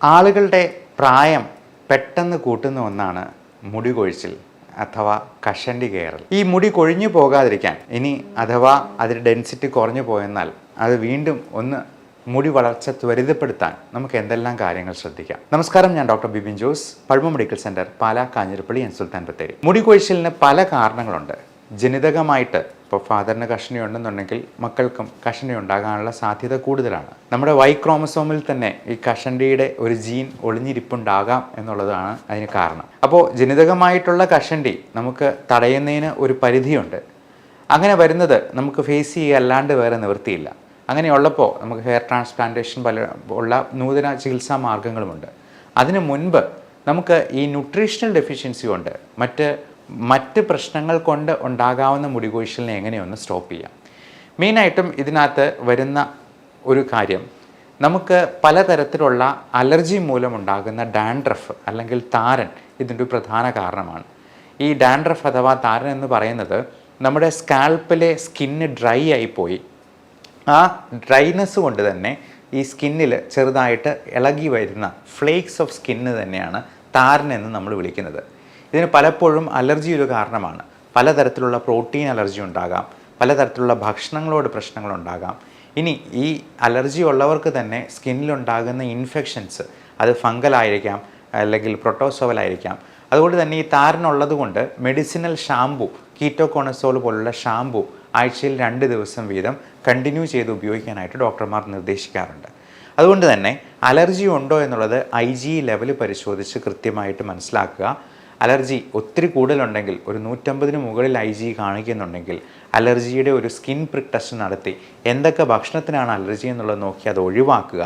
ആളുകളുടെ പ്രായം പെട്ടെന്ന് കൂട്ടുന്ന ഒന്നാണ് മുടി കൊഴിച്ചിൽ അഥവാ കഷണ്ടി കയറൽ. ഈ മുടി കൊഴിഞ്ഞു പോകാതിരിക്കാൻ ഇനി അഥവാ അതിൻ്റെ ഡെൻസിറ്റി കുറഞ്ഞു പോയെന്നാൽ അത് വീണ്ടും ഒന്ന് മുടി വളർച്ച ത്വരിതപ്പെടുത്താൻ നമുക്ക് എന്തെല്ലാം കാര്യങ്ങൾ ശ്രദ്ധിക്കാം. നമസ്കാരം, ഞാൻ doctor Bibin Jose, Pazhama medical centre, Pala, Kanjirappally and Sultan Bathery. മുടി കൊഴിച്ചിലിന് പല കാരണങ്ങളുണ്ട്. ജനിതകമായിട്ട് ഇപ്പോൾ ഫാദറിന് കഷണ്ടി ഉണ്ടെന്നുണ്ടെങ്കിൽ മക്കൾക്കും കഷണ്ടി ഉണ്ടാകാനുള്ള സാധ്യത കൂടുതലാണ്. നമ്മുടെ വൈ ക്രോമസോമിൽ തന്നെ ഈ കഷണ്ടിയുടെ ഒരു ജീൻ ഒളിഞ്ഞിരിപ്പുണ്ടാകാം എന്നുള്ളതാണ് അതിന് കാരണം. അപ്പോൾ ജനിതകമായിട്ടുള്ള കഷണ്ടി നമുക്ക് തടയുന്നതിന് ഒരു പരിധിയുണ്ട്. അങ്ങനെ വരുന്നത് നമുക്ക് ഫേസ് ചെയ്യുക അല്ലാണ്ട് വേറെ നിവൃത്തിയില്ല. അങ്ങനെയുള്ളപ്പോൾ നമുക്ക് ഹെയർ ട്രാൻസ്പ്ലാന്റേഷൻ ഉള്ള നൂതന ചികിത്സാ മാർഗങ്ങളുമുണ്ട്. അതിനു മുൻപ് നമുക്ക് ഈ ന്യൂട്രീഷണൽ ഡെഫിഷ്യൻസി കൊണ്ട് മറ്റ് പ്രശ്നങ്ങൾ കൊണ്ട് ഉണ്ടാകാവുന്ന മുടി കൊഴിച്ചിലിനെ എങ്ങനെയൊന്ന് സ്റ്റോപ്പ് ചെയ്യാം. മെയിനായിട്ടും ഇതിനകത്ത് വരുന്ന ഒരു കാര്യം, നമുക്ക് പലതരത്തിലുള്ള അലർജി മൂലമുണ്ടാകുന്ന ഡാൻഡ്രഫ് അല്ലെങ്കിൽ താരൻ ഇതിൻ്റെ ഒരു പ്രധാന കാരണമാണ്. ഈ ഡാൻഡ്രഫ് അഥവാ താരൻ എന്ന് പറയുന്നത് നമ്മുടെ സ്കാൽപ്പിലെ സ്കിന്ന് ഡ്രൈ ആയിപ്പോയി ആ ഡ്രൈനെസ് കൊണ്ട് തന്നെ ഈ സ്കിന്നിൽ ചെറുതായിട്ട് ഇളകി വരുന്ന ഫ്ലേക്സ് ഓഫ് സ്കിന്ന് തന്നെയാണ് താരൻ എന്ന് നമ്മൾ വിളിക്കുന്നത്. ഇതിന് പലപ്പോഴും അലർജി ഒരു കാരണമാണ്. പലതരത്തിലുള്ള പ്രോട്ടീൻ അലർജി ഉണ്ടാകാം, പലതരത്തിലുള്ള ഭക്ഷണങ്ങളോട് പ്രശ്നങ്ങളുണ്ടാകാം. ഇനി ഈ അലർജി ഉള്ളവർക്ക് തന്നെ സ്കിന്നിലുണ്ടാകുന്ന ഇൻഫെക്ഷൻസ് അത് ഫംഗലായിരിക്കാം അല്ലെങ്കിൽ പ്രൊട്ടോസോവലായിരിക്കാം. അതുകൊണ്ട് തന്നെ ഈ താരനുള്ളത് കൊണ്ട് മെഡിസിനൽ ഷാംപൂ, കീറ്റോകോണസോൾ പോലുള്ള ഷാംപൂ ആഴ്ചയിൽ 2 ദിവസം വീതം കണ്ടിന്യൂ ചെയ്ത് ഉപയോഗിക്കാനായിട്ട് ഡോക്ടർമാർ നിർദ്ദേശിക്കാറുണ്ട്. അതുകൊണ്ട് തന്നെ അലർജി ഉണ്ടോ എന്നുള്ളത് IgE ലെവൽ പരിശോധിച്ച് കൃത്യമായിട്ട് മനസ്സിലാക്കുക. അലർജി ഒത്തിരി കൂടുതലുണ്ടെങ്കിൽ, ഒരു 150 മുകളിൽ IgE കാണിക്കുന്നുണ്ടെങ്കിൽ അലർജിയുടെ ഒരു സ്കിൻ പ്രിക് ടെസ്റ്റ് നടത്തി എന്തൊക്കെ ഭക്ഷണത്തിനാണ് അലർജി എന്നുള്ളത് നോക്കി അത് ഒഴിവാക്കുക.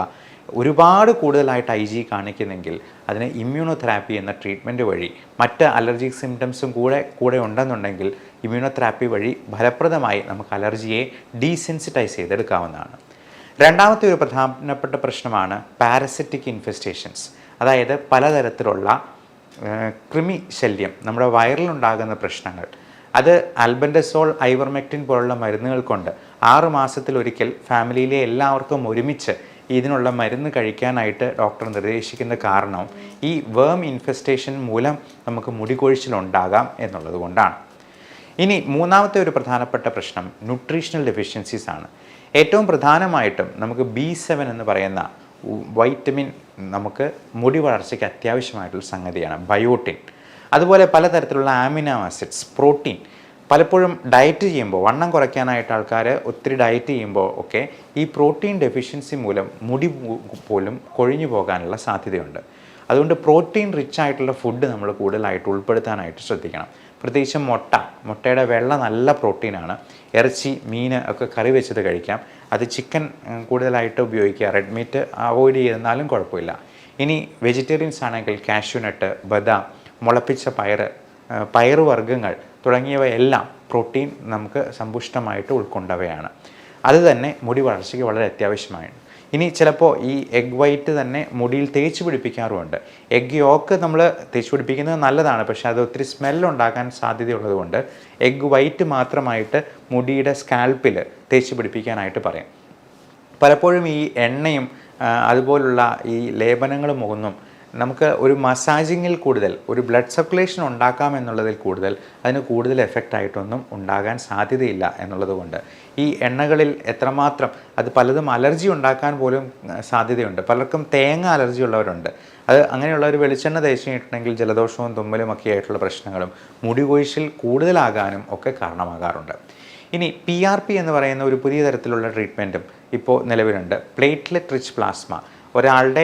ഒരുപാട് കൂടുതലായിട്ട് IgE കാണിക്കുന്നെങ്കിൽ അതിന് ഇമ്മ്യൂണോതെറാപ്പി എന്ന ട്രീറ്റ്മെൻറ്റ് വഴി, മറ്റ് അലർജിക് സിംറ്റംസും കൂടെ ഉണ്ടെന്നുണ്ടെങ്കിൽ ഇമ്മ്യൂണോതെറാപ്പി വഴി ഫലപ്രദമായി നമുക്ക് അലർജിയെ ഡീസെൻസിറ്റൈസ് ചെയ്തെടുക്കാവുന്നതാണ്. രണ്ടാമത്തെ ഒരു പ്രധാനപ്പെട്ട പ്രശ്നമാണ് പാരസിറ്റിക് ഇൻഫെസ്റ്റേഷൻസ്. അതായത് പലതരത്തിലുള്ള കൃമി ശല്യം, നമ്മുടെ വയറിലുണ്ടാകുന്ന പ്രശ്നങ്ങൾ. അത് ആൽബൻഡസോൾ, ഐവർമെക്റ്റിൻ പോലുള്ള മരുന്നുകൾ കൊണ്ട് 6 മാസത്തിലൊരിക്കൽ ഫാമിലിയിലെ എല്ലാവർക്കും ഒരുമിച്ച് ഇതിനുള്ള മരുന്ന് കഴിക്കാനായിട്ട് ഡോക്ടർ നിർദ്ദേശിക്കുന്ന കാരണം ഈ വേം ഇൻഫെസ്റ്റേഷൻ മൂലം നമുക്ക് മുടി കൊഴിച്ചിലുണ്ടാകാം എന്നുള്ളത് കൊണ്ടാണ്. ഇനി മൂന്നാമത്തെ ഒരു പ്രധാനപ്പെട്ട പ്രശ്നം ന്യൂട്രീഷണൽ ഡെഫിഷ്യൻസീസ് ആണ്. ഏറ്റവും പ്രധാനമായിട്ടും നമുക്ക് B7 എന്ന് പറയുന്ന വൈറ്റമിൻ നമുക്ക് മുടി വളർച്ചയ്ക്ക് അത്യാവശ്യമായിട്ടുള്ള സംഗതിയാണ്. ബയോട്ടിൻ, അതുപോലെ പലതരത്തിലുള്ള ആമിനോ ആസിഡ്സ്, പ്രോട്ടീൻ. പലപ്പോഴും ഡയറ്റ് ചെയ്യുമ്പോൾ, വണ്ണം കുറയ്ക്കാനായിട്ട് ആൾക്കാർ ഒത്തിരി ഡയറ്റ് ചെയ്യുമ്പോൾ ഒക്കെ ഈ പ്രോട്ടീൻ ഡെഫിഷ്യൻസി മൂലം മുടി പോലും കൊഴിഞ്ഞു പോകാനുള്ള സാധ്യതയുണ്ട്. അതുകൊണ്ട് പ്രോട്ടീൻ റിച്ച് ആയിട്ടുള്ള ഫുഡ് നമ്മൾ കൂടുതലായിട്ട് ഉൾപ്പെടുത്താനായിട്ട് ശ്രദ്ധിക്കണം. പ്രത്യേകിച്ച് മുട്ടയുടെ വെള്ള നല്ല പ്രോട്ടീനാണ്. ഇറച്ചി, മീൻ ഒക്കെ കറി വെച്ചത് കഴിക്കാം. അത് ചിക്കൻ കൂടുതലായിട്ട് ഉപയോഗിക്കുക. റെഡ് മീറ്റ് അവോയ്ഡ് ചെയ്താലും കുഴപ്പമില്ല. ഇനി വെജിറ്റേറിയൻസ് ആണെങ്കിൽ കാഷ്യൂനട്ട്, ബദാം, മുളപ്പിച്ച പയറുവർഗ്ഗങ്ങൾ തുടങ്ങിയവയെല്ലാം പ്രോട്ടീൻ നമുക്ക് സമ്പുഷ്ടമായിട്ട് ഉൾക്കൊണ്ടവയാണ്. അത് തന്നെ മുടി വളർച്ചയ്ക്ക് വളരെ അത്യാവശ്യമാണ്. ഇനി ചിലപ്പോൾ ഈ എഗ് വൈറ്റ് തന്നെ മുടിയിൽ തേച്ച് പിടിപ്പിക്കാറുമുണ്ട്. എഗ് യോക്ക് നമ്മൾ തേച്ച് പിടിപ്പിക്കുന്നത് നല്ലതാണ്, പക്ഷേ അത് ഒത്തിരി സ്മെല്ലുണ്ടാക്കാൻ സാധ്യതയുള്ളത് കൊണ്ട് എഗ് വൈറ്റ് മാത്രമായിട്ട് മുടിയുടെ സ്കാൽപ്പിൽ തേച്ച് പിടിപ്പിക്കാനായിട്ട് പറയും. പലപ്പോഴും ഈ എണ്ണയും അതുപോലുള്ള ഈ ലേപനങ്ങളും ഒന്നും നമുക്ക് ഒരു മസാജിങ്ങിൽ കൂടുതൽ, ഒരു ബ്ലഡ് സർക്കുലേഷൻ ഉണ്ടാക്കാം എന്നുള്ളതിൽ കൂടുതൽ അതിന് കൂടുതൽ എഫക്റ്റ് ആയിട്ടൊന്നും ഉണ്ടാകാൻ സാധ്യതയില്ല എന്നുള്ളത് കൊണ്ട് ഈ എണ്ണകളിൽ എത്രമാത്രം അത് പലതും അലർജി ഉണ്ടാക്കാൻ പോലും സാധ്യതയുണ്ട്. പലർക്കും തേങ്ങ അലർജി ഉള്ളവരുണ്ട്. അത് അങ്ങനെയുള്ളവർ വെളിച്ചെണ്ണ തേച്ച് കഴിഞ്ഞിട്ടുണ്ടെങ്കിൽ ജലദോഷവും തുമ്മലും ഒക്കെ ആയിട്ടുള്ള പ്രശ്നങ്ങളും മുടി കൊഴിച്ചിൽ കൂടുതലാകാനും ഒക്കെ കാരണമാകാറുണ്ട്. ഇനി PRP എന്ന് പറയുന്ന ഒരു പുതിയ തരത്തിലുള്ള ട്രീറ്റ്മെൻറ്റും ഇപ്പോൾ നിലവിലുണ്ട്. Platelet rich plasma. ഒരാളുടെ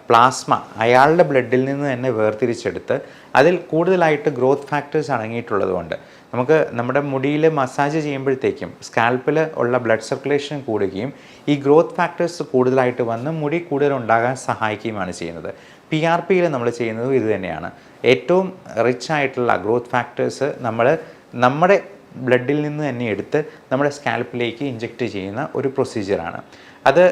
പ്ലാസ്മ അയാളുടെ ബ്ലഡിൽ നിന്ന് തന്നെ വേർതിരിച്ചെടുത്ത് അതിൽ കൂടുതലായിട്ട് ഗ്രോത്ത് ഫാക്ടേഴ്സ് അടങ്ങിയിട്ടുള്ളത് കൊണ്ട് നമുക്ക് നമ്മുടെ മുടിയിൽ മസാജ് ചെയ്യുമ്പോഴത്തേക്കും സ്കാൽപ്പിൽ ഉള്ള ബ്ലഡ് സർക്കുലേഷൻ കൂടുകയും ഈ ഗ്രോത്ത് ഫാക്ടേഴ്സ് കൂടുതലായിട്ട് വന്ന് മുടി കൂടുതൽ ഉണ്ടാകാൻ സഹായിക്കുകയുമാണ് ചെയ്യുന്നത്. PRPയിൽ നമ്മൾ ചെയ്യുന്നതും ഇത് തന്നെയാണ്. ഏറ്റവും റിച്ച് ആയിട്ടുള്ള ഗ്രോത്ത് ഫാക്ടേഴ്സ് നമ്മുടെ ബ്ലഡിൽ നിന്ന് തന്നെ എടുത്ത് നമ്മുടെ സ്കാൽപ്പിലേക്ക് ഇഞ്ചെക്റ്റ് ചെയ്യുന്ന ഒരു പ്രൊസീജിയറാണ്. അത്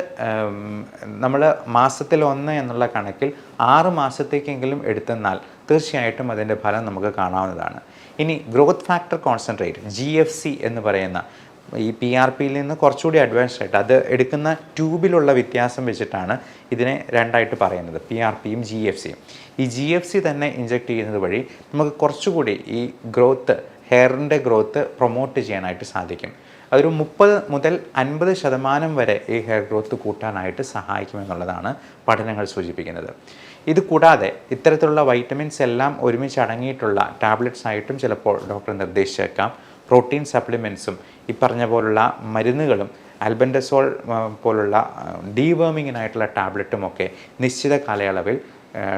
നമ്മൾ മാസത്തിൽ 1 എന്നുള്ള കണക്കിൽ 6 മാസത്തേക്കെങ്കിലും എടുത്തെന്നാൽ തീർച്ചയായിട്ടും അതിൻ്റെ ഫലം നമുക്ക് കാണാവുന്നതാണ്. ഇനി ഗ്രോത്ത് ഫാക്ടർ കോൺസെൻട്രേറ്റ്, GFC എന്ന് പറയുന്ന ഈ PRPയിൽ നിന്ന് കുറച്ചുകൂടി അഡ്വാൻസ്ഡ് ആയിട്ട് അത് എടുക്കുന്ന ട്യൂബിലുള്ള വ്യത്യാസം വെച്ചിട്ടാണ് ഇതിനെ രണ്ടായിട്ട് പറയുന്നത്, PRPയും GFCയും. ഈ GFC തന്നെ ഇഞ്ചെക്ട് ചെയ്യുന്നത് വഴി നമുക്ക് കുറച്ചുകൂടി ഈ ഗ്രോത്ത്, ഹെയറിൻ്റെ ഗ്രോത്ത് പ്രൊമോട്ട് ചെയ്യാനായിട്ട് സാധിക്കും. അതൊരു 30 മുതൽ 50% വരെ ഈ ഹെയർ ഗ്രോത്ത് കൂട്ടാനായിട്ട് സഹായിക്കുമെന്നുള്ളതാണ് പഠനങ്ങൾ സൂചിപ്പിക്കുന്നത്. ഇത് കൂടാതെ ഇത്തരത്തിലുള്ള വൈറ്റമിൻസ് എല്ലാം ഒരുമിച്ച് അടങ്ങിയിട്ടുള്ള ടാബ്ലറ്റ്സ് ആയിട്ടും ചിലപ്പോൾ ഡോക്ടർ നിർദ്ദേശിച്ചേക്കാം. പ്രോട്ടീൻ സപ്ലിമെൻറ്റ്സും ഈ പറഞ്ഞ പോലുള്ള മരുന്നുകളും ആൽബൻഡസോൾ പോലുള്ള ഡീവേമിങ്ങിനായിട്ടുള്ള ടാബ്ലറ്റുമൊക്കെ നിശ്ചിത കാലയളവിൽ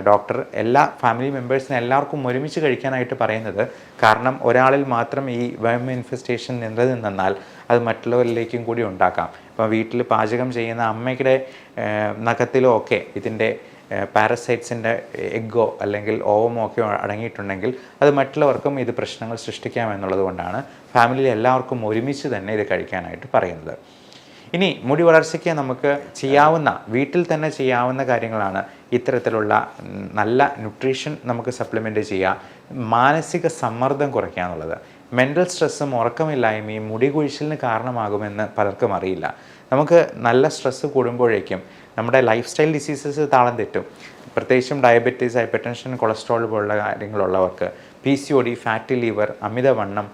ഡോക്ടർ എല്ലാ ഫാമിലി മെമ്പേഴ്സിനും എല്ലാവർക്കും ഒരുമിച്ച് കഴിക്കാനായിട്ട് പറയുന്നത്. കാരണം ഒരാളിൽ മാത്രം ഈ വേം ഇൻഫെസ്റ്റേഷൻ നിലനിന്നാൽ അത് മറ്റുള്ളവരിലേക്കും കൂടി ഉണ്ടാക്കാം. ഇപ്പോൾ വീട്ടിൽ പാചകം ചെയ്യുന്ന അമ്മയുടെ നഖത്തിലോ ഒക്കെ ഇതിൻ്റെ പാരസൈറ്റ്സിൻ്റെ എഗ്ഗോ അല്ലെങ്കിൽ ഓവമോ ഒക്കെ അടങ്ങിയിട്ടുണ്ടെങ്കിൽ അത് മറ്റുള്ളവർക്കും ഇത് പ്രശ്നങ്ങൾ സൃഷ്ടിക്കാമെന്നുള്ളത് കൊണ്ടാണ് ഫാമിലിയിൽ എല്ലാവർക്കും ഒരുമിച്ച് തന്നെ ഇത് കഴിക്കാനായിട്ട് പറയുന്നത്. ഇനി മുടി വളർച്ചയ്ക്ക് നമുക്ക് ചെയ്യാവുന്ന, വീട്ടിൽ തന്നെ ചെയ്യാവുന്ന കാര്യങ്ങളാണ് ഇത്തരത്തിലുള്ള നല്ല ന്യൂട്രീഷൻ നമുക്ക് സപ്ലിമെൻറ്റ് ചെയ്യുക, മാനസിക സമ്മർദ്ദം കുറയ്ക്കുക എന്നുള്ളത്. മെൻ്റൽ സ്ട്രെസ്സും ഉറക്കമില്ലായ്മയും മുടി കൊഴിച്ചിലിന് കാരണമാകുമെന്ന് പലർക്കും അറിയില്ല. നമുക്ക് നല്ല സ്ട്രെസ്സ് കൂടുമ്പോഴേക്കും നമ്മുടെ ലൈഫ് സ്റ്റൈൽ ഡിസീസസ് താളം തെറ്റും. പ്രത്യേകിച്ചും ഡയബറ്റീസ്, ഹൈപ്പർ ടെൻഷൻ, കൊളസ്ട്രോൾ പോലുള്ള കാര്യങ്ങളുള്ളവർക്ക്, PCOD, ഫാറ്റി ലിവർ, അമിതവണ്ണം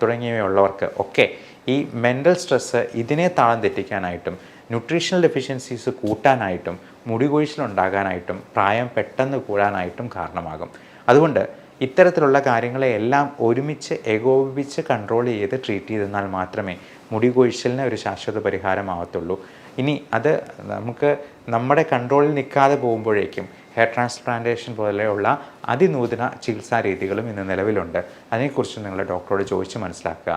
തുടങ്ങിയവയുള്ളവർക്ക് ഒക്കെ ഈ മെൻ്റൽ സ്ട്രെസ്സ് ഇതിനെ താളം തെറ്റിക്കാനായിട്ടും ന്യൂട്രീഷണൽ ഡെഫിഷ്യൻസീസ് കൂട്ടാനായിട്ടും മുടി കൊഴിച്ചിലുണ്ടാകാനായിട്ടും പ്രായം പെട്ടെന്ന് കൂടാനായിട്ടും കാരണമാകും. അതുകൊണ്ട് ഇത്തരത്തിലുള്ള കാര്യങ്ങളെ എല്ലാം ഒരുമിച്ച് ഏകോപിപ്പിച്ച് കൺട്രോൾ ചെയ്ത് ട്രീറ്റ് ചെയ്തെന്നാൽ മാത്രമേ മുടി കൊഴിച്ചിലിന് ഒരു ശാശ്വത പരിഹാരമാവത്തുള്ളൂ. ഇനി അത് നമുക്ക് നമ്മുടെ കൺട്രോളിൽ നിൽക്കാതെ പോകുമ്പോഴേക്കും ഹെയർ ട്രാൻസ്പ്ലാന്റേഷൻ പോലെയുള്ള അതിനൂതന ചികിത്സാ രീതികളും ഇന്ന് നിലവിലുണ്ട്. അതിനെക്കുറിച്ച് നിങ്ങൾ ഡോക്ടറോട് ചോദിച്ച് മനസ്സിലാക്കുക.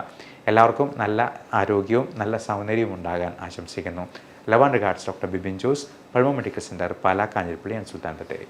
എല്ലാവർക്കും നല്ല ആരോഗ്യവും നല്ല സൗന്ദര്യവും ഉണ്ടാകാൻ ആശംസിക്കുന്നു. Love and regards, doctor Bibin Jose, Pazhama medical centre, Pala, Kanjirappally and Sultan Bathery.